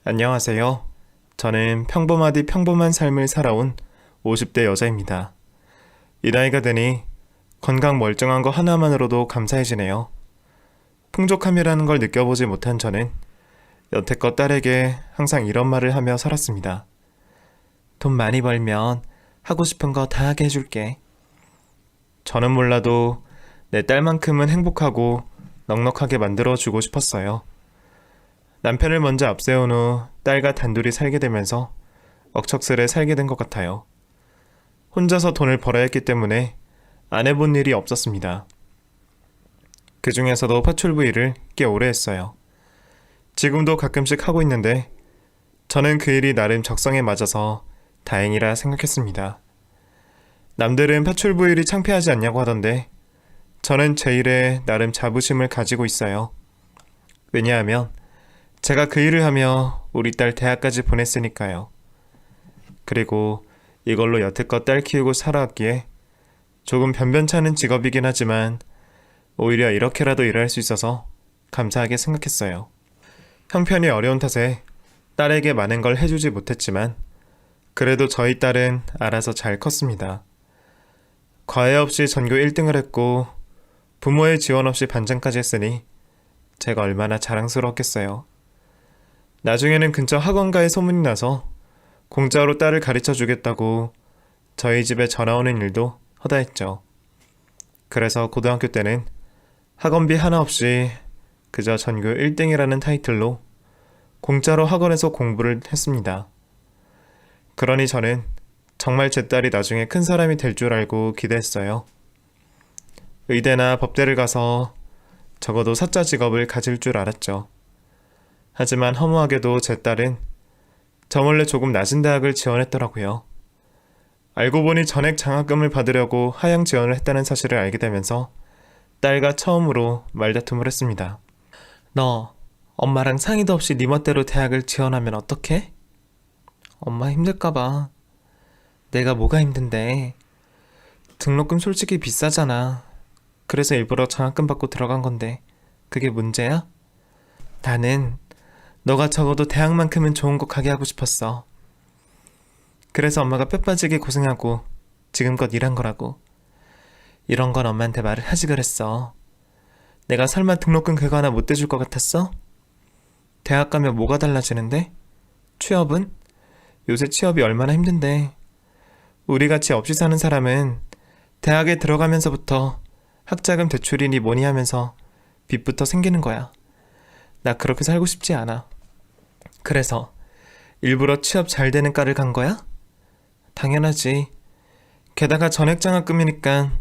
안녕하세요. 저는 평범하디 평범한 삶을 살아온 50대 여자입니다. 이 나이가 되니 건강 멀쩡한 거 하나만으로도 감사해지네요. 풍족함이라는 걸 느껴보지 못한 저는 여태껏 딸에게 항상 이런 말을 하며 살았습니다. 돈 많이 벌면 하고 싶은 거 다 하게 해줄게. 저는 몰라도 내 딸만큼은 행복하고 넉넉하게 만들어주고 싶었어요. 남편을 먼저 앞세운 후 딸과 단둘이 살게 되면서 억척스레 살게 된 것 같아요. 혼자서 돈을 벌어야 했기 때문에 안 해본 일이 없었습니다. 그 중에서도 파출부 일을 꽤 오래 했어요. 지금도 가끔씩 하고 있는데 저는 그 일이 나름 적성에 맞아서 다행이라 생각했습니다. 남들은 파출부 일이 창피하지 않냐고 하던데 저는 제 일에 나름 자부심을 가지고 있어요. 왜냐하면 제가 그 일을 하며 우리 딸 대학까지 보냈으니까요. 그리고 이걸로 여태껏 딸 키우고 살아왔기에 조금 변변찮은 직업이긴 하지만 오히려 이렇게라도 일할 수 있어서 감사하게 생각했어요. 형편이 어려운 탓에 딸에게 많은 걸 해주지 못했지만 그래도 저희 딸은 알아서 잘 컸습니다. 과외 없이 전교 1등을 했고 부모의 지원 없이 반장까지 했으니 제가 얼마나 자랑스러웠겠어요. 나중에는 근처 학원가에 소문이 나서 공짜로 딸을 가르쳐 주겠다고 저희 집에 전화 오는 일도 허다했죠. 그래서 고등학교 때는 학원비 하나 없이 그저 전교 1등이라는 타이틀로 공짜로 학원에서 공부를 했습니다. 그러니 저는 정말 제 딸이 나중에 큰 사람이 될 줄 알고 기대했어요. 의대나 법대를 가서 적어도 사자 직업을 가질 줄 알았죠. 하지만 허무하게도 제 딸은 저 몰래 조금 낮은 대학을 지원했더라고요. 알고 보니 전액 장학금을 받으려고 하향 지원을 했다는 사실을 알게 되면서 딸과 처음으로 말다툼을 했습니다. 너 엄마랑 상의도 없이 네 멋대로 대학을 지원하면 어떡해? 엄마 힘들까봐. 내가 뭐가 힘든데. 등록금 솔직히 비싸잖아. 그래서 일부러 장학금 받고 들어간 건데 그게 문제야? 나는 너가 적어도 대학만큼은 좋은 거 가게 하고 싶었어. 그래서 엄마가 뼈 빠지게 고생하고 지금껏 일한 거라고. 이런 건 엄마한테 말을 하지 그랬어. 내가 설마 등록금 그거 하나 못 대줄 것 같았어? 대학 가면 뭐가 달라지는데? 취업은? 요새 취업이 얼마나 힘든데. 우리같이 없이 사는 사람은 대학에 들어가면서부터 학자금 대출이니 뭐니 하면서 빚부터 생기는 거야. 나 그렇게 살고 싶지 않아. 그래서 일부러 취업 잘 되는 과를 간 거야? 당연하지. 게다가 전액장학금이니까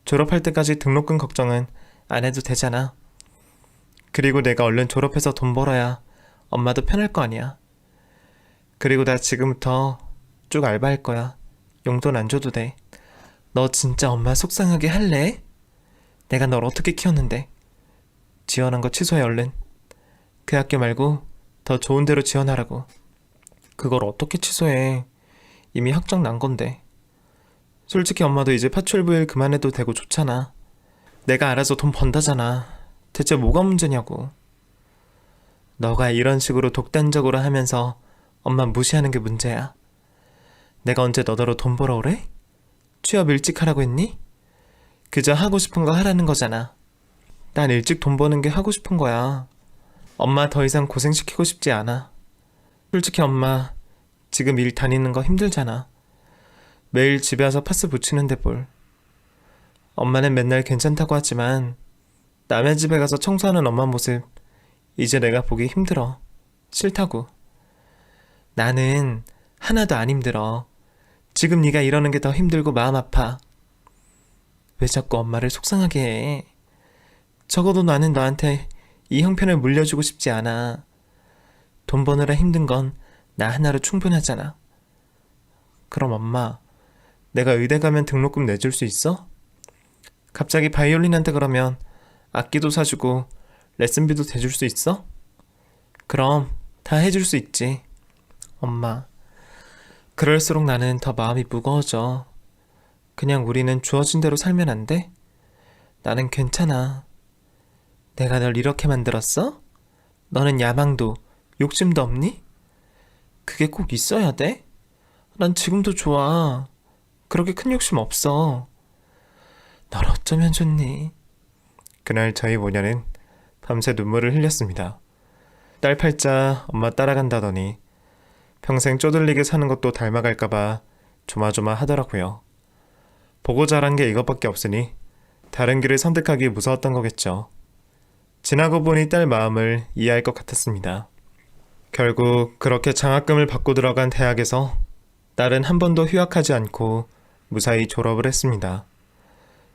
졸업할 때까지 등록금 걱정은 안 해도 되잖아. 그리고 내가 얼른 졸업해서 돈 벌어야 엄마도 편할 거 아니야. 그리고 나 지금부터 쭉 알바할 거야. 용돈 안 줘도 돼. 너 진짜 엄마 속상하게 할래? 내가 널 어떻게 키웠는데. 지원한 거 취소해 얼른. 그 학교 말고 더 좋은 데로 지원하라고. 그걸 어떻게 취소해. 이미 확정 난 건데. 솔직히 엄마도 이제 파출부 일 그만해도 되고 좋잖아. 내가 알아서 돈 번다잖아. 대체 뭐가 문제냐고. 너가 이런 식으로 독단적으로 하면서 엄마 무시하는 게 문제야. 내가 언제 너더러 돈 벌어오래? 취업 일찍 하라고 했니? 그저 하고 싶은 거 하라는 거잖아. 난 일찍 돈 버는 게 하고 싶은 거야. 엄마 더 이상 고생시키고 싶지 않아. 솔직히 엄마 지금 일 다니는 거 힘들잖아. 매일 집에 와서 파스 붙이는데 뭘. 엄마는 맨날 괜찮다고 하지만 남의 집에 가서 청소하는 엄마 모습 이제 내가 보기 힘들어. 싫다고. 나는 하나도 안 힘들어. 지금 네가 이러는 게 더 힘들고 마음 아파. 왜 자꾸 엄마를 속상하게 해. 적어도 나는 너한테 이 형편을 물려주고 싶지 않아. 돈 버느라 힘든 건 나 하나로 충분하잖아. 그럼 엄마, 내가 의대 가면 등록금 내줄 수 있어? 갑자기 바이올린한테 그러면 악기도 사주고 레슨비도 대줄 수 있어? 그럼 다 해줄 수 있지. 엄마, 그럴수록 나는 더 마음이 무거워져. 그냥 우리는 주어진 대로 살면 안 돼? 나는 괜찮아. 내가 널 이렇게 만들었어? 너는 야망도 욕심도 없니? 그게 꼭 있어야 돼? 난 지금도 좋아. 그렇게 큰 욕심 없어. 널 어쩌면 좋니? 그날 저희 모녀는 밤새 눈물을 흘렸습니다. 딸 팔자 엄마 따라간다더니 평생 쪼들리게 사는 것도 닮아갈까봐 조마조마 하더라고요. 보고 자란 게 이것밖에 없으니 다른 길을 선택하기 무서웠던 거겠죠. 지나고 보니 딸 마음을 이해할 것 같았습니다. 결국 그렇게 장학금을 받고 들어간 대학에서 딸은 한 번도 휴학하지 않고 무사히 졸업을 했습니다.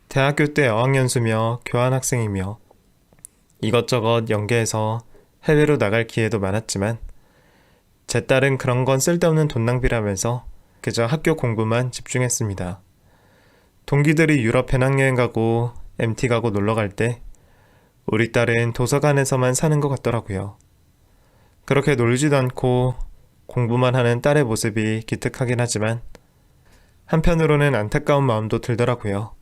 대학교 때 어학연수며 교환학생이며 이것저것 연계해서 해외로 나갈 기회도 많았지만 제 딸은 그런 건 쓸데없는 돈 낭비라면서 그저 학교 공부만 집중했습니다. 동기들이 유럽 배낭여행 가고 MT 가고 놀러 갈 때 우리 딸은 도서관에서만 사는 것 같더라고요. 그렇게 놀지도 않고 공부만 하는 딸의 모습이 기특하긴 하지만 한편으로는 안타까운 마음도 들더라고요.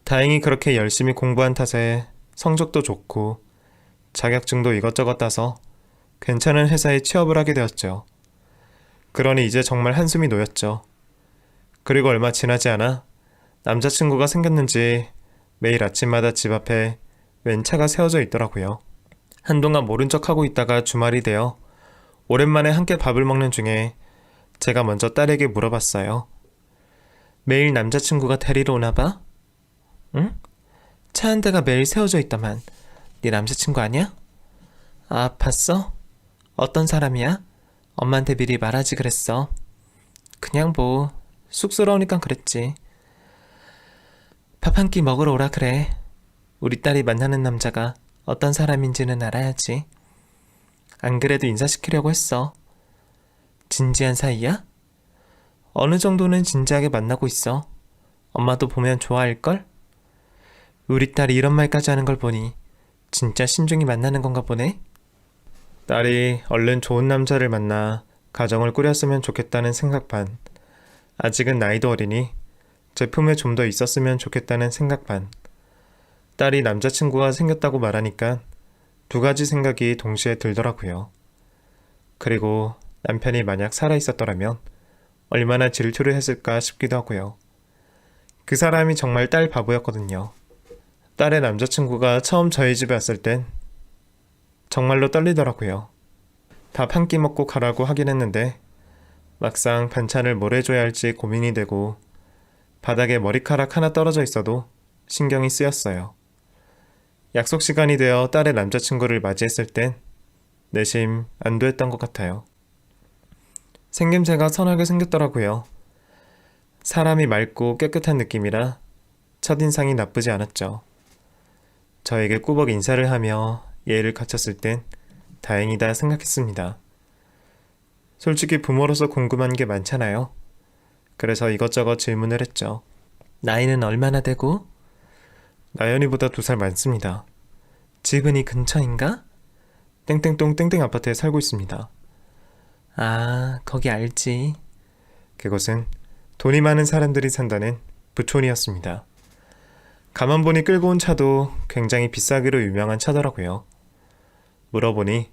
다행히 그렇게 열심히 공부한 탓에 성적도 좋고 자격증도 이것저것 따서 괜찮은 회사에 취업을 하게 되었죠. 그러니 이제 정말 한숨이 놓였죠. 그리고 얼마 지나지 않아 남자친구가 생겼는지 매일 아침마다 집 앞에 웬 차가 세워져 있더라고요. 한동안 모른 척하고 있다가 주말이 되어 오랜만에 함께 밥을 먹는 중에 제가 먼저 딸에게 물어봤어요. 매일 남자친구가 데리러 오나 봐? 응? 차 한 대가 매일 세워져 있다만 네 남자친구 아니야? 아, 봤어? 어떤 사람이야? 엄마한테 미리 말하지 그랬어. 그냥 뭐 쑥스러우니까 그랬지. 밥 한 끼 먹으러 오라 그래. 우리 딸이 만나는 남자가 어떤 사람인지는 알아야지. 안 그래도 인사시키려고 했어. 진지한 사이야? 어느 정도는 진지하게 만나고 있어. 엄마도 보면 좋아할걸? 우리 딸이 이런 말까지 하는 걸 보니 진짜 신중히 만나는 건가 보네. 딸이 얼른 좋은 남자를 만나 가정을 꾸렸으면 좋겠다는 생각 반, 아직은 나이도 어리니 제 품에 좀 더 있었으면 좋겠다는 생각 반, 딸이 남자친구가 생겼다고 말하니까 두 가지 생각이 동시에 들더라고요. 그리고 남편이 만약 살아있었더라면 얼마나 질투를 했을까 싶기도 하고요. 그 사람이 정말 딸 바보였거든요. 딸의 남자친구가 처음 저희 집에 왔을 땐 정말로 떨리더라고요. 밥 한 끼 먹고 가라고 하긴 했는데 막상 반찬을 뭘 해줘야 할지 고민이 되고 바닥에 머리카락 하나 떨어져 있어도 신경이 쓰였어요. 약속 시간이 되어 딸의 남자친구를 맞이했을 땐 내심 안도했던 것 같아요. 생김새가 선하게 생겼더라고요. 사람이 맑고 깨끗한 느낌이라 첫인상이 나쁘지 않았죠. 저에게 꾸벅 인사를 하며 예의를 갖췄을 땐 다행이다 생각했습니다. 솔직히 부모로서 궁금한 게 많잖아요. 그래서 이것저것 질문을 했죠. 나이는 얼마나 되고? 나연이보다 2살 많습니다. 집은 이 근처인가? 땡땡동 땡땡 아파트에 살고 있습니다. 아, 거기 알지. 그곳은 돈이 많은 사람들이 산다는 부촌이었습니다. 가만 보니 끌고 온 차도 굉장히 비싸기로 유명한 차더라고요. 물어보니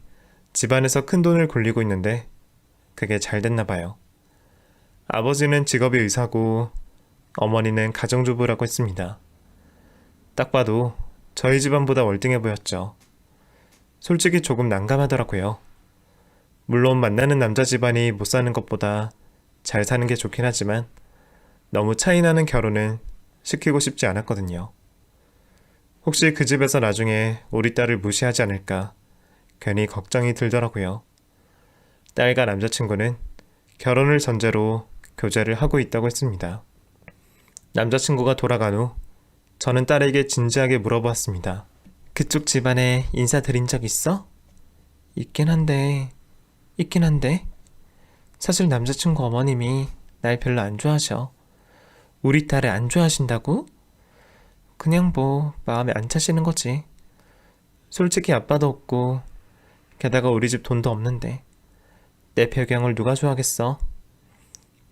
집안에서 큰 돈을 굴리고 있는데 그게 잘 됐나 봐요. 아버지는 직업이 의사고 어머니는 가정주부라고 했습니다. 딱 봐도 저희 집안보다 월등해 보였죠. 솔직히 조금 난감하더라고요. 물론 만나는 남자 집안이 못 사는 것보다 잘 사는 게 좋긴 하지만 너무 차이 나는 결혼은 시키고 싶지 않았거든요. 혹시 그 집에서 나중에 우리 딸을 무시하지 않을까 괜히 걱정이 들더라고요. 딸과 남자친구는 결혼을 전제로 교제를 하고 있다고 했습니다. 남자친구가 돌아간 후 저는 딸에게 진지하게 물어보았습니다. 그쪽 집안에 인사드린 적 있어? 있긴 한데 사실 남자친구 어머님이 날 별로 안 좋아하셔. 우리 딸을 안 좋아하신다고? 그냥 뭐 마음에 안 차시는 거지. 솔직히 아빠도 없고 게다가 우리 집 돈도 없는데 내 배경을 누가 좋아하겠어?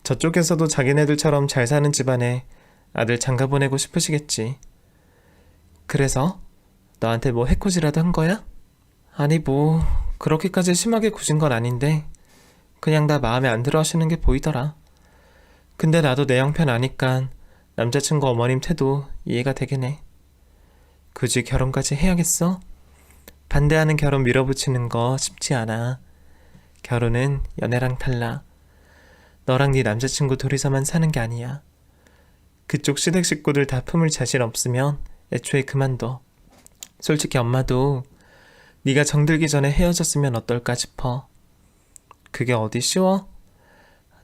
저쪽에서도 자기네들처럼 잘 사는 집안에 아들 장가 보내고 싶으시겠지. 그래서 너한테 뭐 해코지라도 한 거야? 아니 뭐 그렇게까지 심하게 구신 건 아닌데 그냥 나 마음에 안 들어 하시는 게 보이더라. 근데 나도 내 형편 아니깐 남자친구 어머님 태도 이해가 되긴 해. 굳이 결혼까지 해야겠어? 반대하는 결혼 밀어붙이는 거 쉽지 않아. 결혼은 연애랑 달라. 너랑 네 남자친구 둘이서만 사는 게 아니야. 그쪽 시댁 식구들 다 품을 자신 없으면 애초에 그만둬. 솔직히 엄마도 네가 정들기 전에 헤어졌으면 어떨까 싶어. 그게 어디 쉬워?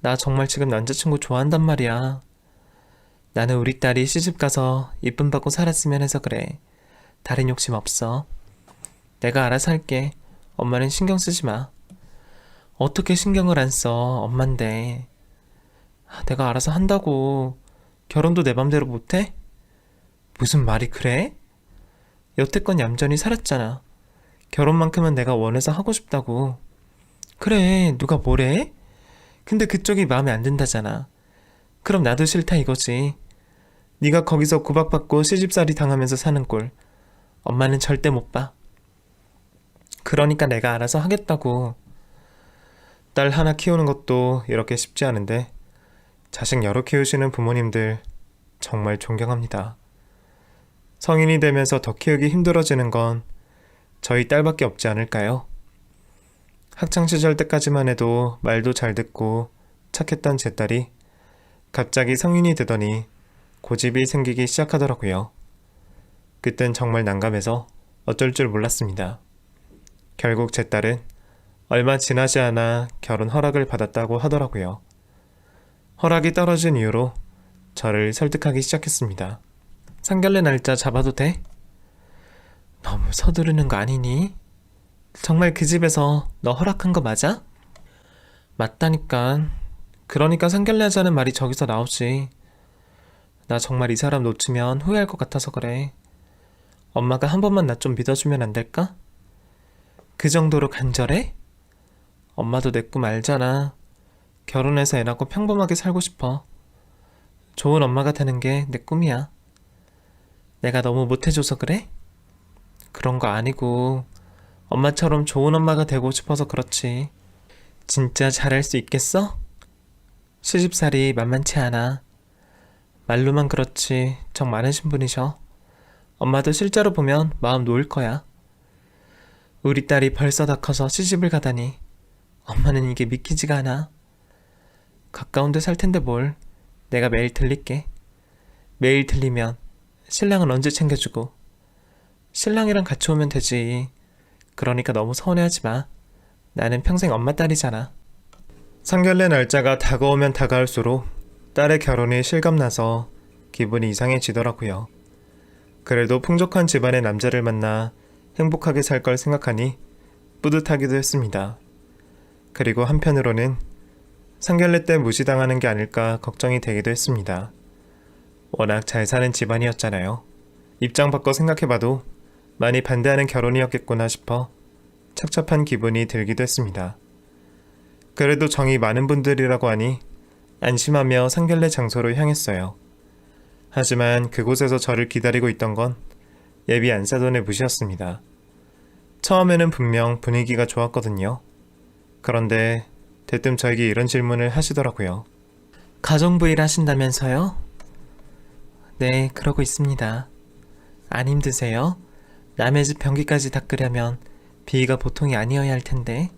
나 정말 지금 남자친구 좋아한단 말이야. 나는 우리 딸이 시집가서 이쁨 받고 살았으면 해서 그래. 다른 욕심 없어. 내가 알아서 할게. 엄마는 신경 쓰지 마. 어떻게 신경을 안 써? 엄만데. 내가 알아서 한다고. 결혼도 내 맘대로 못해? 무슨 말이 그래? 여태껏 얌전히 살았잖아. 결혼만큼은 내가 원해서 하고 싶다고. 그래, 누가 뭐래? 근데 그쪽이 마음에 안 든다잖아. 그럼 나도 싫다 이거지. 네가 거기서 구박받고 시집살이 당하면서 사는 꼴 엄마는 절대 못 봐. 그러니까 내가 알아서 하겠다고. 딸 하나 키우는 것도 이렇게 쉽지 않은데 자식 여러 키우시는 부모님들 정말 존경합니다. 성인이 되면서 더 키우기 힘들어지는 건 저희 딸밖에 없지 않을까요? 학창시절 때까지만 해도 말도 잘 듣고 착했던 제 딸이 갑자기 성인이 되더니 고집이 생기기 시작하더라고요. 그땐 정말 난감해서 어쩔 줄 몰랐습니다. 결국 제 딸은 얼마 지나지 않아 결혼 허락을 받았다고 하더라고요. 허락이 떨어진 이후로 저를 설득하기 시작했습니다. 상견례 날짜 잡아도 돼? 너무 서두르는 거 아니니? 정말 그 집에서 너 허락한 거 맞아? 맞다니까. 그러니까 상견례 하자는 말이 저기서 나오지. 나 정말 이 사람 놓치면 후회할 것 같아서 그래. 엄마가 한 번만 나 좀 믿어주면 안 될까? 그 정도로 간절해? 엄마도 내 꿈 알잖아. 결혼해서 애 낳고 평범하게 살고 싶어. 좋은 엄마가 되는 게 내 꿈이야. 내가 너무 못해줘서 그래? 그런 거 아니고 엄마처럼 좋은 엄마가 되고 싶어서 그렇지. 진짜 잘할 수 있겠어? 시집살이 만만치 않아. 말로만 그렇지 정 많으신 분이셔. 엄마도 실제로 보면 마음 놓을 거야. 우리 딸이 벌써 다 커서 시집을 가다니 엄마는 이게 믿기지가 않아. 가까운 데 살 텐데 뭘. 내가 매일 들릴게. 매일 들리면 신랑은 언제 챙겨주고. 신랑이랑 같이 오면 되지. 그러니까 너무 서운해하지 마. 나는 평생 엄마 딸이잖아. 상견례 날짜가 다가오면 다가올수록 딸의 결혼이 실감나서 기분이 이상해지더라고요. 그래도 풍족한 집안의 남자를 만나 행복하게 살 걸 생각하니 뿌듯하기도 했습니다. 그리고 한편으로는 상견례 때 무시당하는 게 아닐까 걱정이 되기도 했습니다. 워낙 잘 사는 집안이었잖아요. 입장 바꿔 생각해봐도 많이 반대하는 결혼이었겠구나 싶어 착잡한 기분이 들기도 했습니다. 그래도 정이 많은 분들이라고 하니 안심하며 상견례 장소로 향했어요. 하지만 그곳에서 저를 기다리고 있던 건 예비 안사돈의 무시였습니다. 처음에는 분명 분위기가 좋았거든요. 그런데 대뜸 저에게 이런 질문을 하시더라고요. 가정부 일 하신다면서요? 네, 그러고 있습니다. 안 힘드세요? 남의 집 변기까지 닦으려면 비위가 보통이 아니어야 할 텐데.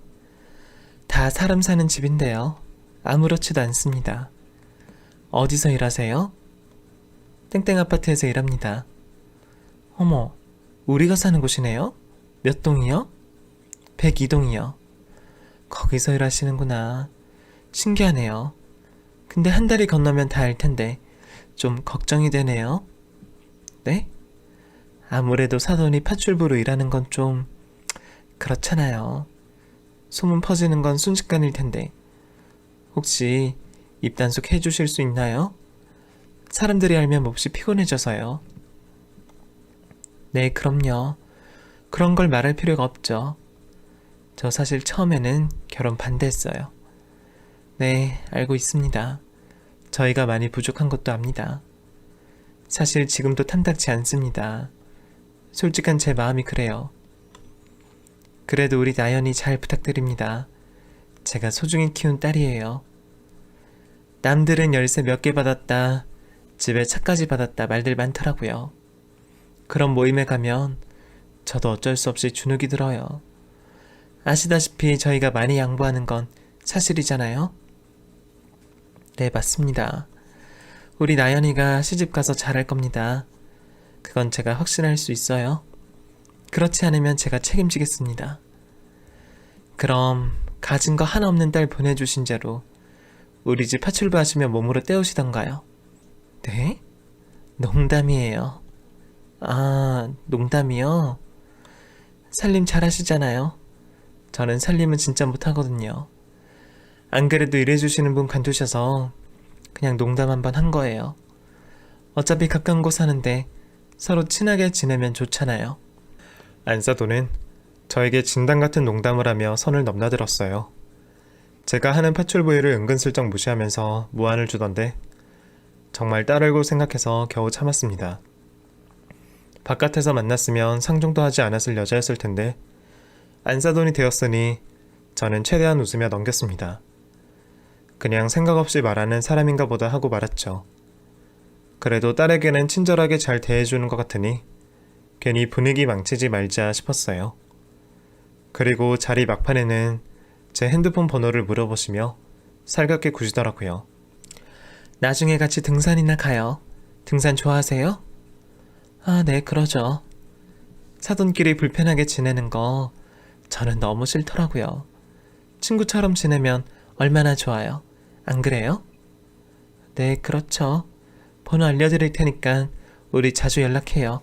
다 사람 사는 집인데요. 아무렇지도 않습니다. 어디서 일하세요? 땡땡 아파트에서 일합니다. 어머, 우리가 사는 곳이네요? 몇 동이요? 102동이요. 거기서 일하시는구나. 신기하네요. 근데 한 달이 건너면 다 알 텐데 좀 걱정이 되네요. 네? 아무래도 사돈이 파출부로 일하는 건 좀 그렇잖아요. 소문 퍼지는 건 순식간일 텐데 혹시 입단속 해주실 수 있나요? 사람들이 알면 몹시 피곤해져서요. 네, 그럼요. 그런 걸 말할 필요가 없죠. 저 사실 처음에는 결혼 반대했어요. 네, 알고 있습니다. 저희가 많이 부족한 것도 압니다. 사실 지금도 탐탁지 않습니다. 솔직한 제 마음이 그래요. 그래도 우리 나연이 잘 부탁드립니다. 제가 소중히 키운 딸이에요. 남들은 열쇠 몇 개 받았다, 집에 차까지 받았다 말들 많더라고요. 그런 모임에 가면 저도 어쩔 수 없이 주눅이 들어요. 아시다시피 저희가 많이 양보하는 건 사실이잖아요? 네, 맞습니다. 우리 나연이가 시집가서 잘할 겁니다. 그건 제가 확신할 수 있어요. 그렇지 않으면 제가 책임지겠습니다. 그럼 가진 거 하나 없는 딸 보내주신 죄로 우리 집 파출부하시며 몸으로 때우시던가요? 네? 농담이에요. 아, 농담이요? 살림 잘하시잖아요. 저는 살림은 진짜 못하거든요. 안 그래도 일해주시는 분 관두셔서 그냥 농담 한번 한 거예요. 어차피 가까운 곳 사는데 서로 친하게 지내면 좋잖아요. 안사돈은 저에게 진담 같은 농담을 하며 선을 넘나들었어요. 제가 하는 파출 부위를 은근슬쩍 무시하면서 무안을 주던데 정말 딸알고 생각해서 겨우 참았습니다. 바깥에서 만났으면 상종도 하지 않았을 여자였을 텐데 안사돈이 되었으니 저는 최대한 웃으며 넘겼습니다. 그냥 생각 없이 말하는 사람인가 보다 하고 말았죠. 그래도 딸에게는 친절하게 잘 대해주는 것 같으니 괜히 분위기 망치지 말자 싶었어요. 그리고 자리 막판에는 제 핸드폰 번호를 물어보시며 살갑게 구시더라고요. 나중에 같이 등산이나 가요. 등산 좋아하세요? 아, 네, 그러죠. 사돈끼리 불편하게 지내는 거 저는 너무 싫더라고요. 친구처럼 지내면 얼마나 좋아요. 안 그래요? 네, 그렇죠. 번호 알려드릴 테니까 우리 자주 연락해요.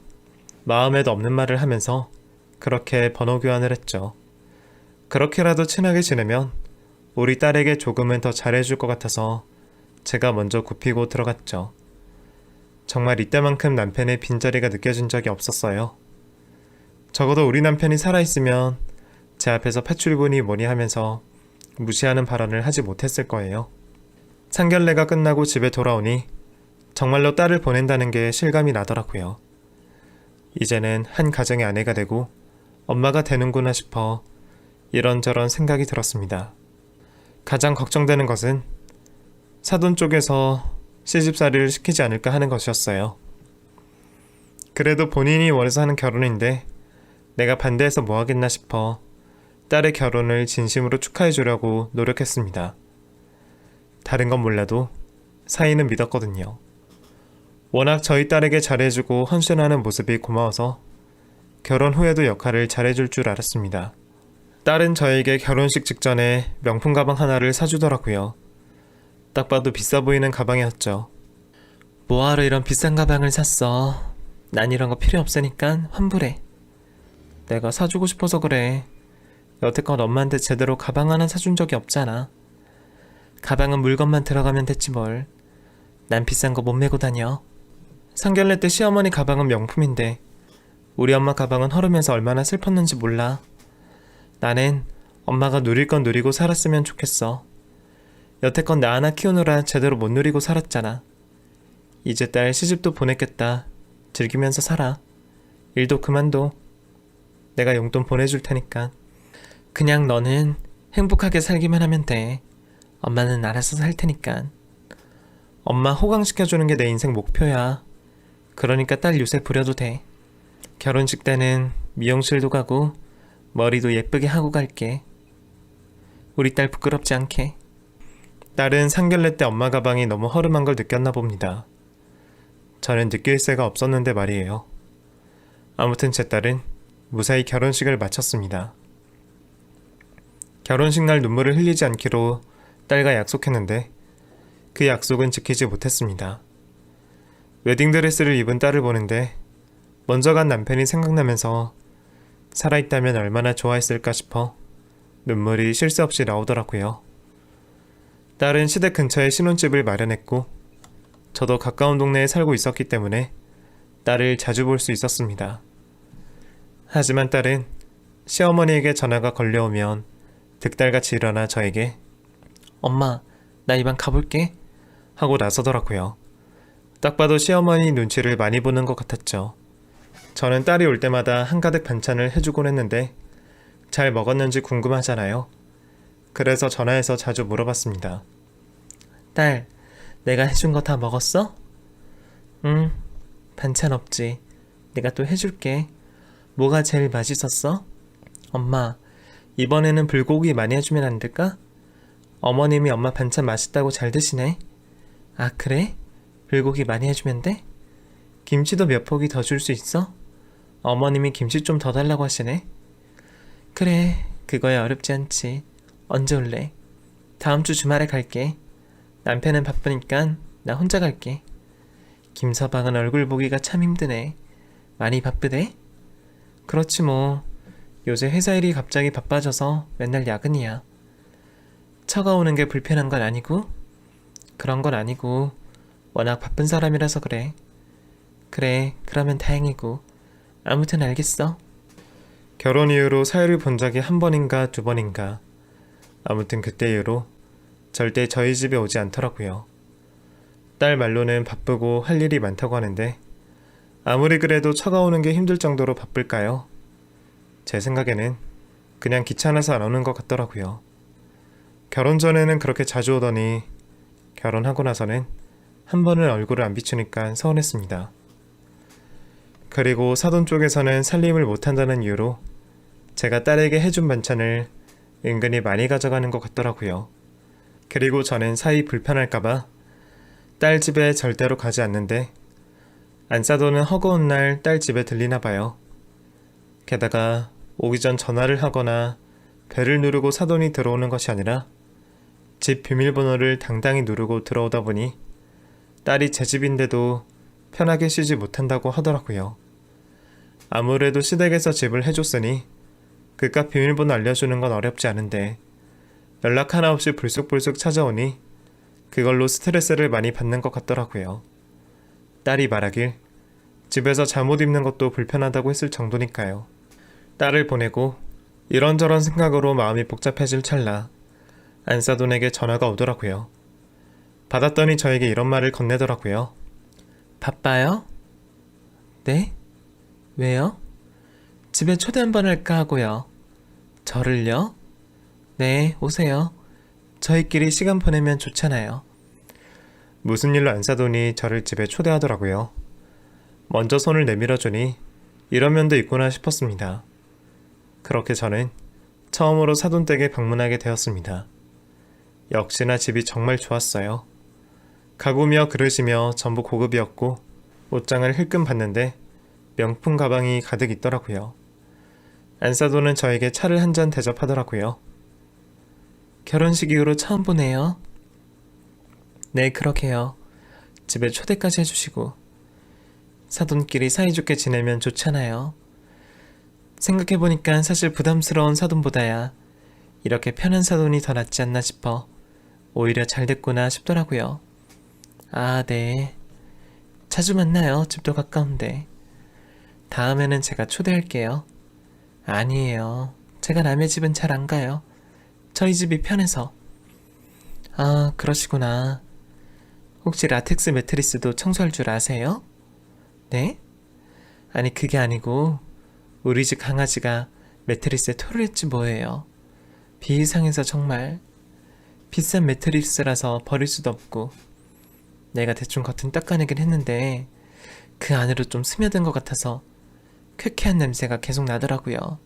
마음에도 없는 말을 하면서 그렇게 번호 교환을 했죠. 그렇게라도 친하게 지내면 우리 딸에게 조금은 더 잘해줄 것 같아서 제가 먼저 굽히고 들어갔죠. 정말 이때만큼 남편의 빈자리가 느껴진 적이 없었어요. 적어도 우리 남편이 살아있으면 제 앞에서 파출분이 뭐니 하면서 무시하는 발언을 하지 못했을 거예요. 상견례가 끝나고 집에 돌아오니 정말로 딸을 보낸다는 게 실감이 나더라고요. 이제는 한 가정의 아내가 되고 엄마가 되는구나 싶어 이런저런 생각이 들었습니다. 가장 걱정되는 것은 사돈 쪽에서 시집살이를 시키지 않을까 하는 것이었어요. 그래도 본인이 원해서 하는 결혼인데 내가 반대해서 뭐 하겠나 싶어 딸의 결혼을 진심으로 축하해 주려고 노력했습니다. 다른 건 몰라도 사이는 믿었거든요. 워낙 저희 딸에게 잘해주고 헌신하는 모습이 고마워서 결혼 후에도 역할을 잘해줄 줄 알았습니다. 딸은 저에게 결혼식 직전에 명품 가방 하나를 사주더라고요. 딱 봐도 비싸 보이는 가방이었죠. 뭐하러 이런 비싼 가방을 샀어. 난 이런 거 필요 없으니까 환불해. 내가 사주고 싶어서 그래. 여태껏 엄마한테 제대로 가방 하나 사준 적이 없잖아. 가방은 물건만 들어가면 됐지 뭘. 난 비싼 거 못 메고 다녀. 상견례 때 시어머니 가방은 명품인데 우리 엄마 가방은 허르면서 얼마나 슬펐는지 몰라. 나는 엄마가 누릴 건 누리고 살았으면 좋겠어. 여태껏 나 하나 키우느라 제대로 못 누리고 살았잖아. 이제 딸 시집도 보냈겠다. 즐기면서 살아. 일도 그만둬. 내가 용돈 보내줄 테니까. 그냥 너는 행복하게 살기만 하면 돼. 엄마는 알아서 살 테니까. 엄마 호강시켜주는 게 내 인생 목표야. 그러니까 딸 요새 부려도 돼. 결혼식 때는 미용실도 가고 머리도 예쁘게 하고 갈게. 우리 딸 부끄럽지 않게. 딸은 상견례 때 엄마 가방이 너무 허름한 걸 느꼈나 봅니다. 저는 느낄 새가 없었는데 말이에요. 아무튼 제 딸은 무사히 결혼식을 마쳤습니다. 결혼식 날 눈물을 흘리지 않기로 딸과 약속했는데 그 약속은 지키지 못했습니다. 웨딩드레스를 입은 딸을 보는데 먼저 간 남편이 생각나면서 살아있다면 얼마나 좋아했을까 싶어 눈물이 쉴 새 없이 나오더라고요. 딸은 시댁 근처에 신혼집을 마련했고 저도 가까운 동네에 살고 있었기 때문에 딸을 자주 볼 수 있었습니다. 하지만 딸은 시어머니에게 전화가 걸려오면 득달같이 일어나 저에게 엄마, 나 이만 가볼게. 하고 나서더라고요. 딱 봐도 시어머니 눈치를 많이 보는 것 같았죠. 저는 딸이 올 때마다 한가득 반찬을 해주곤 했는데 잘 먹었는지 궁금하잖아요. 그래서 전화해서 자주 물어봤습니다. 딸, 내가 해준 거 다 먹었어? 응, 반찬 없지. 내가 또 해줄게. 뭐가 제일 맛있었어? 엄마, 이번에는 불고기 많이 해주면 안 될까? 어머님이 엄마 반찬 맛있다고 잘 드시네. 아, 그래? 불고기 많이 해주면 돼? 김치도 몇 포기 더 줄 수 있어? 어머님이 김치 좀 더 달라고 하시네. 그래, 그거야 어렵지 않지. 언제 올래? 다음 주 주말에 갈게. 남편은 바쁘니까 나 혼자 갈게. 김서방은 얼굴 보기가 참 힘드네. 많이 바쁘대? 그렇지 뭐. 요새 회사 일이 갑자기 바빠져서 맨날 야근이야. 처가 오는 게 불편한 건 아니고? 그런 건 아니고 워낙 바쁜 사람이라서 그래. 그래, 그러면 다행이고. 아무튼 알겠어. 결혼 이후로 사유를 본 적이 한 번인가 두 번인가. 아무튼 그때 이후로 절대 저희 집에 오지 않더라고요. 딸 말로는 바쁘고 할 일이 많다고 하는데 아무리 그래도 처가 오는 게 힘들 정도로 바쁠까요? 제 생각에는 그냥 귀찮아서 안 오는 것 같더라고요. 결혼 전에는 그렇게 자주 오더니 결혼하고 나서는 한 번은 얼굴을 안 비추니까 서운했습니다. 그리고 사돈 쪽에서는 살림을 못한다는 이유로 제가 딸에게 해준 반찬을 은근히 많이 가져가는 것 같더라고요. 그리고 저는 사이 불편할까봐 딸 집에 절대로 가지 않는데 안사돈은 허구한 날 딸 집에 들리나 봐요. 게다가 오기 전 전화를 하거나 벨을 누르고 사돈이 들어오는 것이 아니라 집 비밀번호를 당당히 누르고 들어오다 보니 딸이 제 집인데도 편하게 쉬지 못한다고 하더라고요. 아무래도 시댁에서 집을 해줬으니 그깟 비밀번호 알려주는 건 어렵지 않은데 연락 하나 없이 불쑥불쑥 찾아오니 그걸로 스트레스를 많이 받는 것 같더라고요. 딸이 말하길 집에서 잠옷 입는 것도 불편하다고 했을 정도니까요. 딸을 보내고 이런저런 생각으로 마음이 복잡해질 찰나 안사돈에게 전화가 오더라고요. 받았더니 저에게 이런 말을 건네더라고요. 바빠요? 네? 왜요? 집에 초대 한번 할까 하고요. 저를요? 네, 오세요. 저희끼리 시간 보내면 좋잖아요. 무슨 일로 안사돈이 저를 집에 초대하더라고요. 먼저 손을 내밀어주니 이런 면도 있구나 싶었습니다. 그렇게 저는 처음으로 사돈 댁에 방문하게 되었습니다. 역시나 집이 정말 좋았어요. 가구며 그릇이며 전부 고급이었고 옷장을 힐끔 봤는데 명품 가방이 가득 있더라고요. 안사돈은 저에게 차를 한 잔 대접하더라고요. 결혼식 이후로 처음 보네요. 네, 그러게요. 집에 초대까지 해주시고 사돈끼리 사이좋게 지내면 좋잖아요. 생각해보니까 사실 부담스러운 사돈보다야 이렇게 편한 사돈이 더 낫지 않나 싶어 오히려 잘 됐구나 싶더라고요. 아, 네. 자주 만나요. 집도 가까운데. 다음에는 제가 초대할게요. 아니에요. 제가 남의 집은 잘 안 가요. 저희 집이 편해서. 아, 그러시구나. 혹시 라텍스 매트리스도 청소할 줄 아세요? 네? 아니, 그게 아니고 우리 집 강아지가 매트리스에 토를 했지 뭐예요. 비이상해서 정말. 비싼 매트리스라서 버릴 수도 없고 내가 대충 겉은 닦아내긴 했는데 그 안으로 좀 스며든 것 같아서 쾌쾌한 냄새가 계속 나더라고요.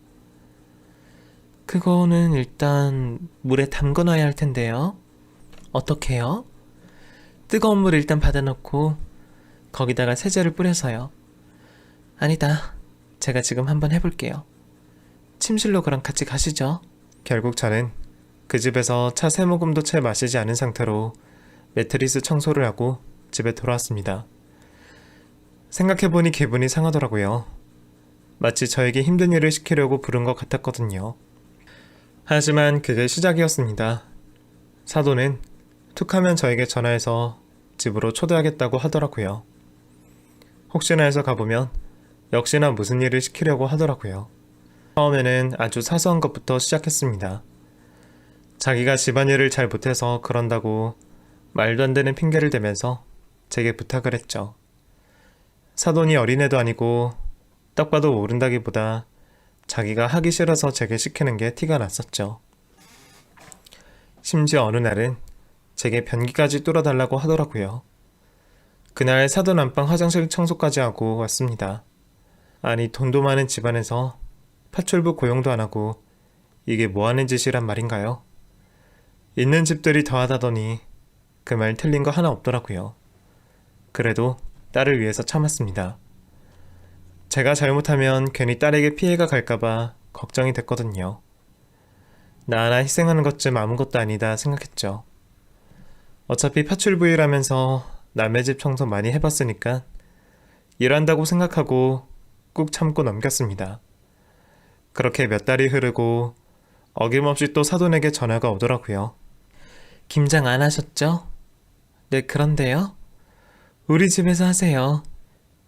그거는 일단 물에 담궈놔야 할 텐데요. 어떻게 해요? 뜨거운 물을 일단 받아놓고 거기다가 세제를 뿌려서요. 아니다. 제가 지금 한번 해볼게요. 침실로 그럼 같이 가시죠. 결국 저는 그 집에서 차 세 모금도 채 마시지 않은 상태로 매트리스 청소를 하고 집에 돌아왔습니다. 생각해보니 기분이 상하더라고요. 마치 저에게 힘든 일을 시키려고 부른 것 같았거든요. 하지만 그게 시작이었습니다. 사돈은 툭하면 저에게 전화해서 집으로 초대하겠다고 하더라고요. 혹시나 해서 가보면 역시나 무슨 일을 시키려고 하더라고요. 처음에는 아주 사소한 것부터 시작했습니다. 자기가 집안일을 잘 못해서 그런다고 말도 안 되는 핑계를 대면서 제게 부탁을 했죠. 사돈이 어린애도 아니고 딱 봐도 모른다기보다 자기가 하기 싫어서 제게 시키는 게 티가 났었죠. 심지어 어느 날은 제게 변기까지 뚫어달라고 하더라고요. 그날 사돈 안방 화장실 청소까지 하고 왔습니다. 아니, 돈도 많은 집안에서 파출부 고용도 안 하고 이게 뭐 하는 짓이란 말인가요? 있는 집들이 더하다더니 그 말 틀린 거 하나 없더라고요. 그래도 딸을 위해서 참았습니다. 제가 잘못하면 괜히 딸에게 피해가 갈까봐 걱정이 됐거든요. 나 하나 희생하는 것쯤 아무것도 아니다 생각했죠. 어차피 파출부이라면서 남의 집 청소 많이 해봤으니까 일한다고 생각하고 꾹 참고 넘겼습니다. 그렇게 몇 달이 흐르고 어김없이 또 사돈에게 전화가 오더라고요. 김장 안 하셨죠? 네, 그런데요. 우리 집에서 하세요.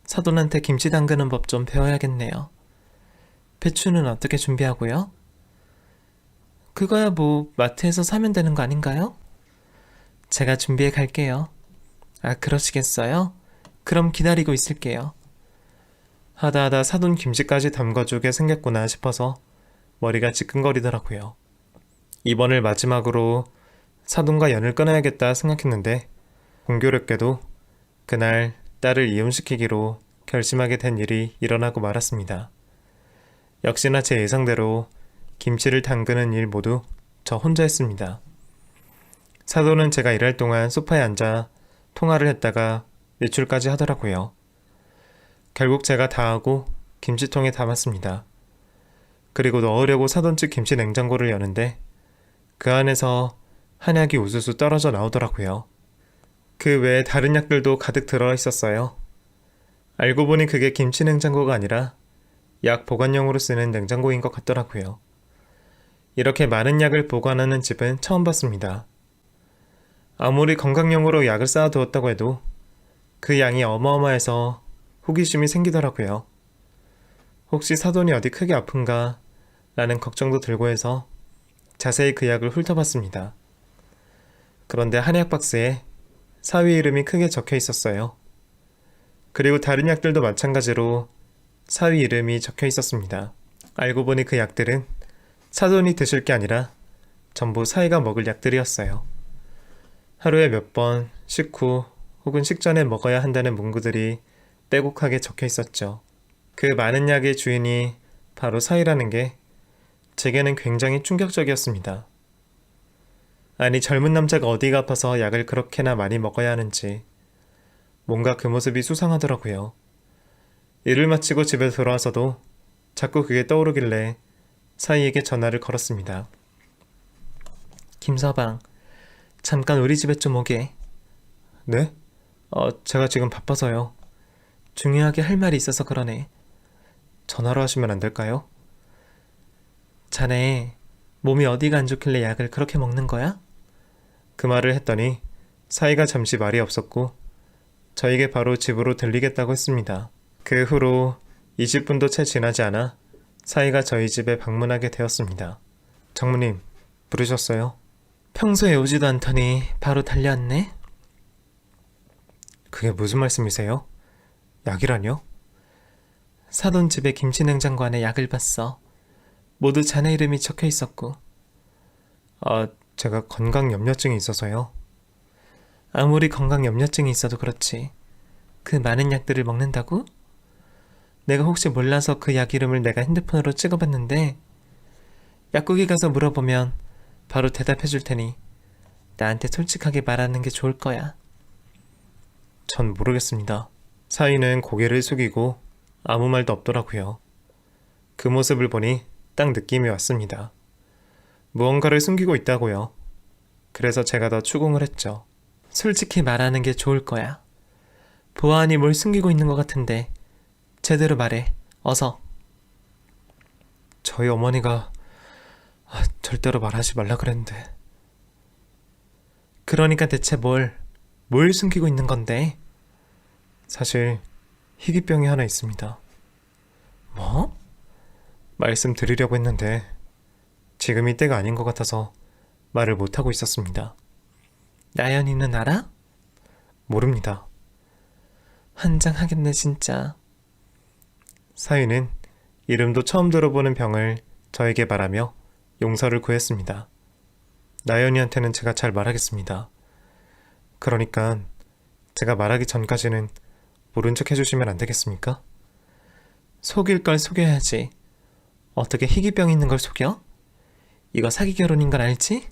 사돈한테 김치 담그는 법 좀 배워야겠네요. 배추는 어떻게 준비하고요? 그거야 뭐 마트에서 사면 되는 거 아닌가요? 제가 준비해 갈게요. 아, 그러시겠어요? 그럼 기다리고 있을게요. 하다 사돈 김치까지 담궈주게 생겼구나 싶어서 머리가 지끈거리더라고요. 이번을 마지막으로 사돈과 연을 끊어야겠다 생각했는데 공교롭게도 그날 딸을 이혼시키기로 결심하게 된 일이 일어나고 말았습니다. 역시나 제 예상대로 김치를 담그는 일 모두 저 혼자 했습니다. 사돈은 제가 일할 동안 소파에 앉아 통화를 했다가 외출까지 하더라고요. 결국 제가 다 하고 김치통에 담았습니다. 그리고 넣으려고 사돈 집 김치 냉장고를 여는데 그 안에서 한약이 우수수 떨어져 나오더라고요. 그 외에 다른 약들도 가득 들어 있었어요. 알고 보니 그게 김치 냉장고가 아니라 약 보관용으로 쓰는 냉장고인 것 같더라고요. 이렇게 많은 약을 보관하는 집은 처음 봤습니다. 아무리 건강용으로 약을 쌓아두었다고 해도 그 양이 어마어마해서 호기심이 생기더라고요. 혹시 사돈이 어디 크게 아픈가 라는 걱정도 들고 해서 자세히 그 약을 훑어봤습니다. 그런데 한약 박스에 사위 이름이 크게 적혀 있었어요. 그리고 다른 약들도 마찬가지로 사위 이름이 적혀 있었습니다. 알고 보니 그 약들은 사돈이 드실 게 아니라 전부 사위가 먹을 약들이었어요. 하루에 몇 번 식후 혹은 식전에 먹어야 한다는 문구들이 빼곡하게 적혀 있었죠. 그 많은 약의 주인이 바로 사위라는 게 제게는 굉장히 충격적이었습니다. 아니, 젊은 남자가 어디가 아파서 약을 그렇게나 많이 먹어야 하는지 뭔가 그 모습이 수상하더라고요. 일을 마치고 집에 돌아와서도 자꾸 그게 떠오르길래 사위에게 전화를 걸었습니다. 김서방, 잠깐 우리 집에 좀 오게. 네? 제가 지금 바빠서요. 중요하게 할 말이 있어서 그러네. 전화로 하시면 안 될까요? 자네 몸이 어디가 안 좋길래 약을 그렇게 먹는 거야? 그 말을 했더니 사위가 잠시 말이 없었고 저에게 바로 집으로 들리겠다고 했습니다. 그 후로 20분도 채 지나지 않아 사위가 저희 집에 방문하게 되었습니다. 장모님, 부르셨어요? 평소에 오지도 않더니 바로 달려왔네? 그게 무슨 말씀이세요? 약이라뇨? 사돈 집에 김치 냉장고 안에 약을 봤어. 모두 자네 이름이 적혀 있었고. 제가 건강 염려증이 있어서요. 아무리 건강 염려증이 있어도 그렇지. 그 많은 약들을 먹는다고? 내가 혹시 몰라서 그 약 이름을 내가 핸드폰으로 찍어봤는데 약국에 가서 물어보면 바로 대답해 줄 테니 나한테 솔직하게 말하는 게 좋을 거야. 전 모르겠습니다. 사위는 고개를 숙이고 아무 말도 없더라고요. 그 모습을 보니 딱 느낌이 왔습니다. 무언가를 숨기고 있다고요. 그래서 제가 더 추궁을 했죠. 솔직히 말하는 게 좋을 거야. 보아하니 뭘 숨기고 있는 것 같은데 제대로 말해. 어서. 저희 어머니가 절대로 말하지 말라 그랬는데. 그러니까 대체 뭘 숨기고 있는 건데? 사실 희귀병이 하나 있습니다. 뭐? 말씀드리려고 했는데 지금이 때가 아닌 것 같아서 말을 못하고 있었습니다. 나연이는 알아? 모릅니다. 환장하겠네 진짜. 사위는 이름도 처음 들어보는 병을 저에게 말하며 용서를 구했습니다. 나연이한테는 제가 잘 말하겠습니다. 그러니까 제가 말하기 전까지는 모른 척 해주시면 안 되겠습니까? 속일 걸 속여야지. 어떻게 희귀병 있는 걸 속여? 이거 사기 결혼인 건 알지?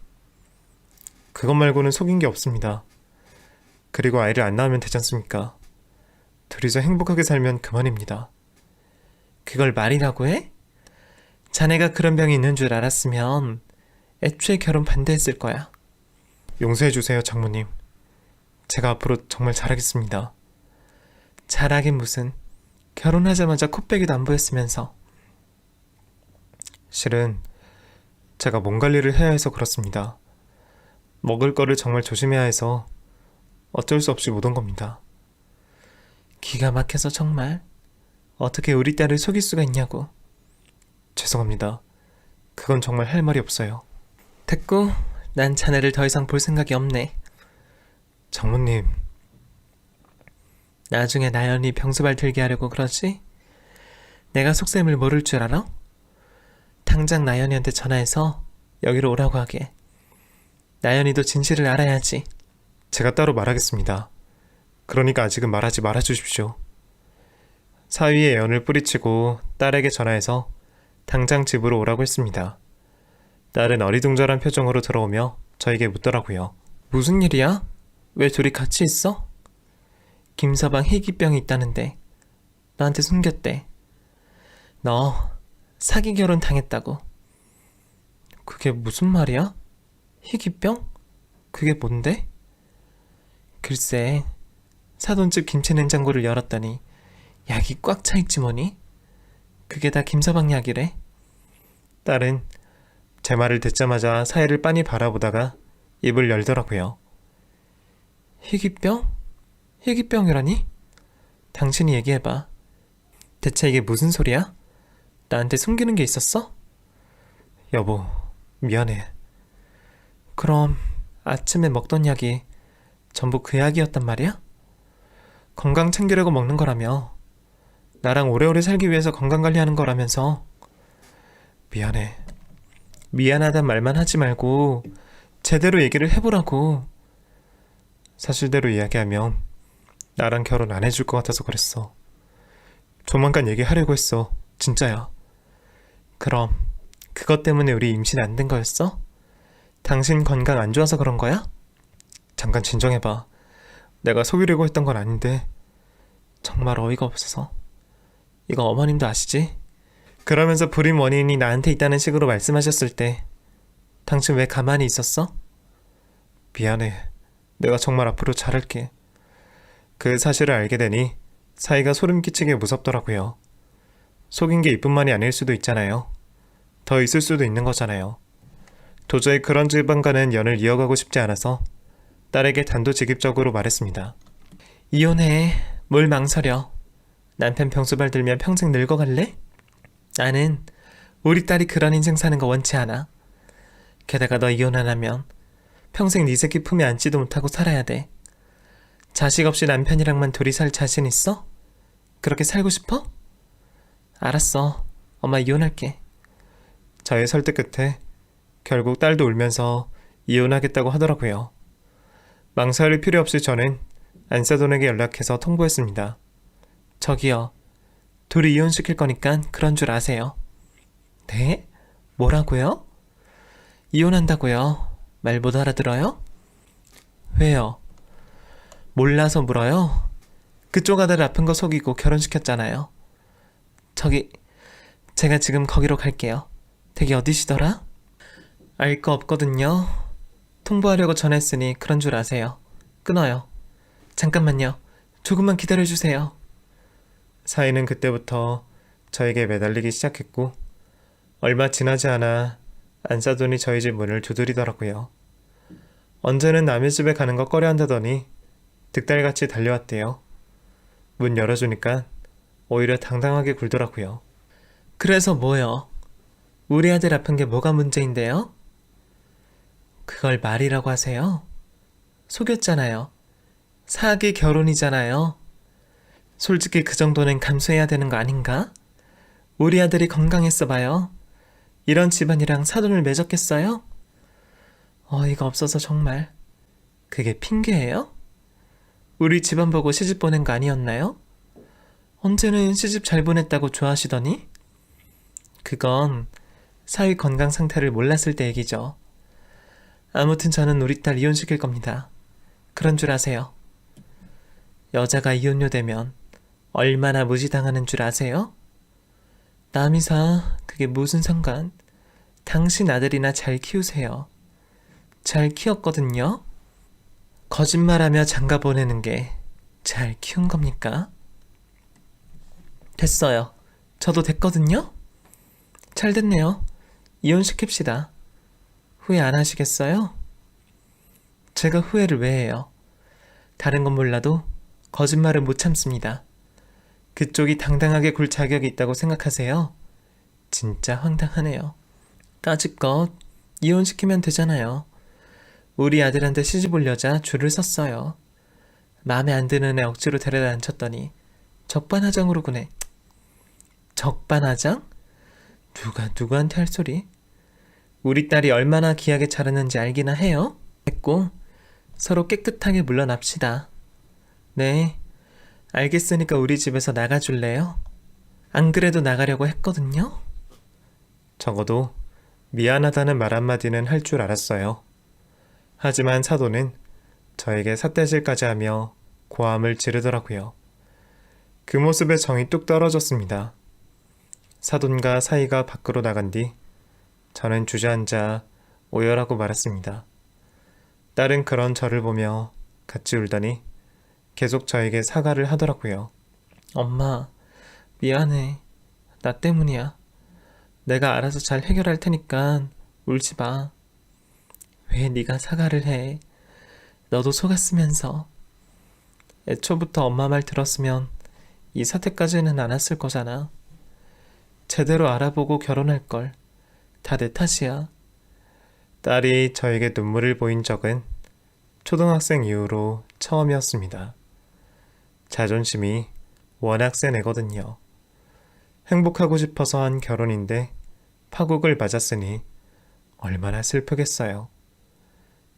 그것 말고는 속인 게 없습니다. 그리고 아이를 안 낳으면 되지 않습니까? 둘이서 행복하게 살면 그만입니다. 그걸 말이라고 해? 자네가 그런 병이 있는 줄 알았으면 애초에 결혼 반대했을 거야. 용서해주세요, 장모님. 제가 앞으로 정말 잘하겠습니다. 잘하긴 무슨. 결혼하자마자 코빼기도 안 보였으면서. 실은 제가 몸 관리를 해야 해서 그렇습니다. 먹을 거를 정말 조심해야 해서 어쩔 수 없이 못 온 겁니다. 기가 막혀서 정말. 어떻게 우리 딸을 속일 수가 있냐고. 죄송합니다. 그건 정말 할 말이 없어요. 됐고, 난 자네를 더 이상 볼 생각이 없네. 장모님, 나중에 나연이 병수발 들게 하려고 그러지? 내가 속셈을 모를 줄 알아? 당장 나연이한테 전화해서 여기로 오라고 하게. 나연이도 진실을 알아야지. 제가 따로 말하겠습니다. 그러니까 아직은 말하지 말아주십시오. 사위의 연을 뿌리치고 딸에게 전화해서 당장 집으로 오라고 했습니다. 딸은 어리둥절한 표정으로 들어오며 저에게 묻더라고요. 무슨 일이야? 왜 둘이 같이 있어? 김서방 희귀병이 있다는데 나한테 숨겼대. 너 사기 결혼 당했다고. 그게 무슨 말이야? 희귀병? 그게 뭔데? 글쎄, 사돈집 김치냉장고를 열었더니 약이 꽉 차 있지 뭐니? 그게 다 김서방 약이래. 딸은 제 말을 듣자마자 사위를 빤히 바라보다가 입을 열더라고요. 희귀병? 희귀병이라니? 당신이 얘기해봐. 대체 이게 무슨 소리야? 나한테 숨기는 게 있었어? 여보, 미안해. 그럼 아침에 먹던 약이 전부 그 약이었단 말이야? 건강 챙기려고 먹는 거라며. 나랑 오래오래 살기 위해서 건강관리하는 거라면서. 미안해. 미안하단 말만 하지 말고 제대로 얘기를 해보라고. 사실대로 이야기하면 나랑 결혼 안 해줄 것 같아서 그랬어. 조만간 얘기하려고 했어. 진짜야. 그럼 그것 때문에 우리 임신 안 된 거였어? 당신 건강 안 좋아서 그런 거야? 잠깐 진정해봐. 내가 속이려고 했던 건 아닌데. 정말 어이가 없어서. 이거 어머님도 아시지? 그러면서 불임 원인이 나한테 있다는 식으로 말씀하셨을 때 당신 왜 가만히 있었어? 미안해. 내가 정말 앞으로 잘할게. 그 사실을 알게 되니 사이가 소름 끼치게 무섭더라고요. 속인 게 이뿐만이 아닐 수도 있잖아요. 더 있을 수도 있는 거잖아요. 도저히 그런 집안과는 연을 이어가고 싶지 않아서 딸에게 단도직입적으로 말했습니다. 이혼해. 뭘 망설여. 남편 병수발 들면 평생 늙어갈래? 나는 우리 딸이 그런 인생 사는 거 원치 않아. 게다가 너 이혼 안 하면 평생 네 새끼 품에 안지도 못하고 살아야 돼. 자식 없이 남편이랑만 둘이 살 자신 있어? 그렇게 살고 싶어? 알았어. 엄마 이혼할게. 저의 설득 끝에 결국 딸도 울면서 이혼하겠다고 하더라고요. 망설일 필요 없이 저는 안사돈에게 연락해서 통보했습니다. 저기요. 둘이 이혼시킬 거니까 그런 줄 아세요. 네? 뭐라고요? 이혼한다고요. 말 못 알아들어요? 왜요? 몰라서 물어요? 그쪽 아들 아픈 거 속이고 결혼시켰잖아요. 저기, 제가 지금 거기로 갈게요. 댁이 어디시더라? 알 거 없거든요. 통보하려고 전했으니 그런 줄 아세요. 끊어요. 잠깐만요. 조금만 기다려주세요. 사이는 그때부터 저에게 매달리기 시작했고 얼마 지나지 않아 안사돈이 저희 집 문을 두드리더라고요. 언제는 남의 집에 가는 거 꺼려한다더니 득달같이 달려왔대요. 문 열어주니까 오히려 당당하게 굴더라고요. 그래서 뭐요? 우리 아들 아픈 게 뭐가 문제인데요? 그걸 말이라고 하세요? 속였잖아요. 사기 결혼이잖아요. 솔직히 그 정도는 감수해야 되는 거 아닌가? 우리 아들이 건강했어 봐요. 이런 집안이랑 사돈을 맺었겠어요? 어이가 없어서 정말. 그게 핑계예요? 우리 집안 보고 시집 보낸 거 아니었나요? 언제는 시집 잘 보냈다고 좋아하시더니? 그건 사위 건강 상태를 몰랐을 때 얘기죠. 아무튼 저는 우리 딸 이혼시킬 겁니다. 그런 줄 아세요? 여자가 이혼녀 되면 얼마나 무시당하는 줄 아세요? 남이사, 그게 무슨 상관? 당신 아들이나 잘 키우세요. 잘 키웠거든요? 거짓말하며 장가 보내는 게 잘 키운 겁니까? 됐어요. 저도 됐거든요? 잘 됐네요. 이혼시킵시다. 후회 안 하시겠어요? 제가 후회를 왜 해요? 다른 건 몰라도 거짓말을 못 참습니다. 그쪽이 당당하게 굴 자격이 있다고 생각하세요? 진짜 황당하네요. 까짓것 이혼시키면 되잖아요. 우리 아들한테 시집 올 여자 줄을 섰어요. 마음에 안 드는 애 억지로 데려다 앉혔더니 적반하장으로 구네. 적반하장? 누가 누구한테 할 소리? 우리 딸이 얼마나 귀하게 자랐는지 알기나 해요? 됐고 서로 깨끗하게 물러납시다. 네, 알겠으니까 우리 집에서 나가줄래요? 안 그래도 나가려고 했거든요? 적어도 미안하다는 말 한마디는 할 줄 알았어요. 하지만 사돈은 저에게 삿대질까지 하며 고함을 지르더라고요. 그 모습에 정이 뚝 떨어졌습니다. 사돈과 사이가 밖으로 나간 뒤 저는 주저앉아 오열하고 말았습니다. 딸은 그런 저를 보며 같이 울더니 계속 저에게 사과를 하더라고요. 엄마, 미안해. 나 때문이야. 내가 알아서 잘 해결할 테니까 울지 마. 왜 네가 사과를 해? 너도 속았으면서. 애초부터 엄마 말 들었으면 이 사태까지는 안 왔을 거잖아. 제대로 알아보고 결혼할 걸. 다 내 탓이야. 딸이 저에게 눈물을 보인 적은 초등학생 이후로 처음이었습니다. 자존심이 워낙 센 애거든요. 행복하고 싶어서 한 결혼인데 파국을 맞았으니 얼마나 슬프겠어요.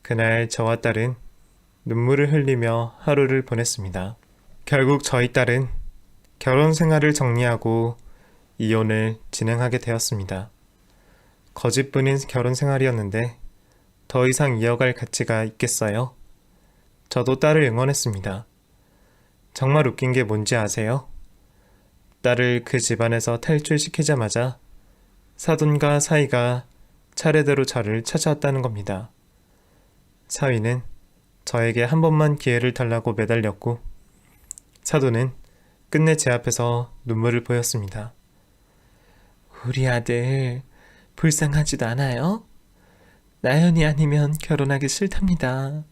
그날 저와 딸은 눈물을 흘리며 하루를 보냈습니다. 결국 저희 딸은 결혼 생활을 정리하고 이혼을 진행하게 되었습니다. 거짓뿐인 결혼 생활이었는데 더 이상 이어갈 가치가 있겠어요? 저도 딸을 응원했습니다. 정말 웃긴 게 뭔지 아세요? 딸을 그 집안에서 탈출시키자마자 사돈과 사위가 차례대로 저를 찾아왔다는 겁니다. 사위는 저에게 한 번만 기회를 달라고 매달렸고 사돈은 끝내 제 앞에서 눈물을 보였습니다. 우리 아들 불쌍하지도 않아요? 나연이 아니면 결혼하기 싫답니다.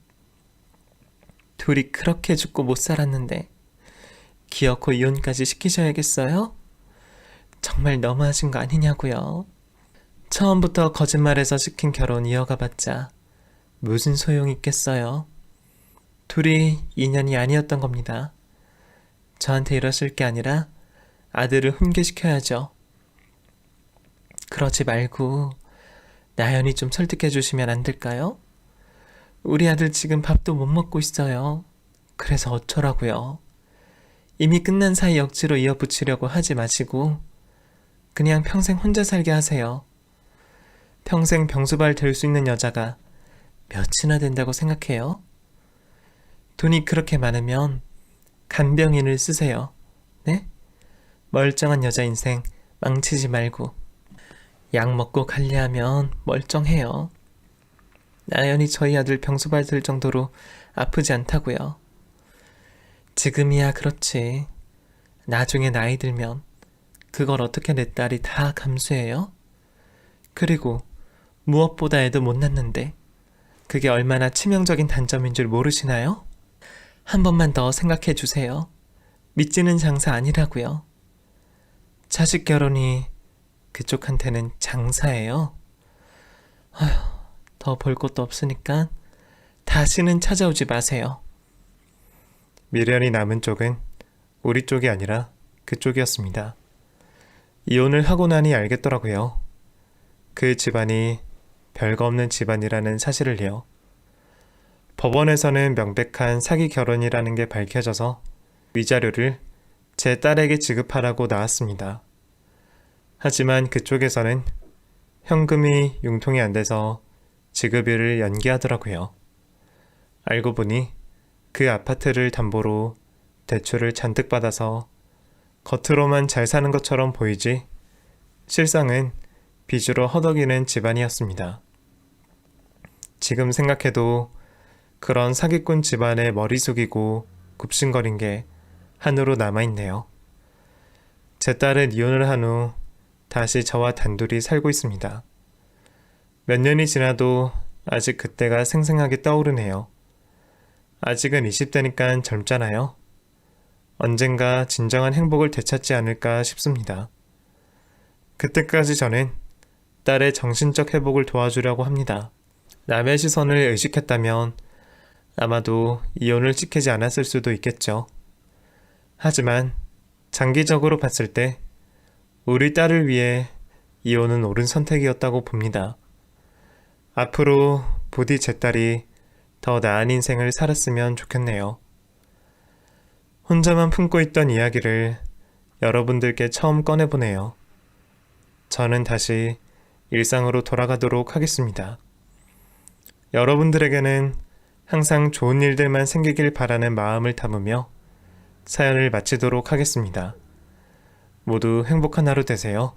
둘이 그렇게 죽고 못 살았는데 기어코 이혼까지 시키셔야겠어요? 정말 너무하신 거 아니냐고요. 처음부터 거짓말해서 시킨 결혼 이어가봤자 무슨 소용이 있겠어요. 둘이 인연이 아니었던 겁니다. 저한테 이러실 게 아니라 아들을 훈계시켜야죠. 그러지 말고 나연이 좀 설득해 주시면 안 될까요? 우리 아들 지금 밥도 못 먹고 있어요. 그래서 어쩌라고요. 이미 끝난 사이 억지로 이어붙이려고 하지 마시고 그냥 평생 혼자 살게 하세요. 평생 병수발 될 수 있는 여자가 몇이나 된다고 생각해요? 돈이 그렇게 많으면 간병인을 쓰세요. 네? 멀쩡한 여자 인생 망치지 말고. 약 먹고 관리하면 멀쩡해요. 나연이 저희 아들 병수발 들 정도로 아프지 않다고요. 지금이야 그렇지. 나중에 나이 들면 그걸 어떻게 내 딸이 다 감수해요? 그리고 무엇보다 애도 못 낳는데 그게 얼마나 치명적인 단점인 줄 모르시나요? 한 번만 더 생각해 주세요. 믿지는 장사 아니라고요. 자식 결혼이 그쪽한테는 장사예요. 아휴, 더 볼 것도 없으니까 다시는 찾아오지 마세요. 미련이 남은 쪽은 우리 쪽이 아니라 그쪽이었습니다. 이혼을 하고 나니 알겠더라고요. 그 집안이 별거 없는 집안이라는 사실을요. 법원에서는 명백한 사기 결혼이라는 게 밝혀져서 위자료를 제 딸에게 지급하라고 나왔습니다. 하지만 그쪽에서는 현금이 융통이 안 돼서 지급일을 연기하더라고요. 알고 보니 그 아파트를 담보로 대출을 잔뜩 받아서 겉으로만 잘 사는 것처럼 보이지 실상은 빚으로 허덕이는 집안이었습니다. 지금 생각해도 그런 사기꾼 집안의 머리 숙이고 굽신거린 게 한으로 남아있네요. 제 딸은 이혼을 한 후 다시 저와 단둘이 살고 있습니다. 몇 년이 지나도 아직 그때가 생생하게 떠오르네요. 아직은 20대니까 젊잖아요. 언젠가 진정한 행복을 되찾지 않을까 싶습니다. 그때까지 저는 딸의 정신적 회복을 도와주려고 합니다. 남의 시선을 의식했다면 아마도 이혼을 지키지 않았을 수도 있겠죠. 하지만 장기적으로 봤을 때 우리 딸을 위해 이혼은 옳은 선택이었다고 봅니다. 앞으로 부디 제 딸이 더 나은 인생을 살았으면 좋겠네요. 혼자만 품고 있던 이야기를 여러분들께 처음 꺼내보네요. 저는 다시 일상으로 돌아가도록 하겠습니다. 여러분들에게는 항상 좋은 일들만 생기길 바라는 마음을 담으며 사연을 마치도록 하겠습니다. 모두 행복한 하루 되세요.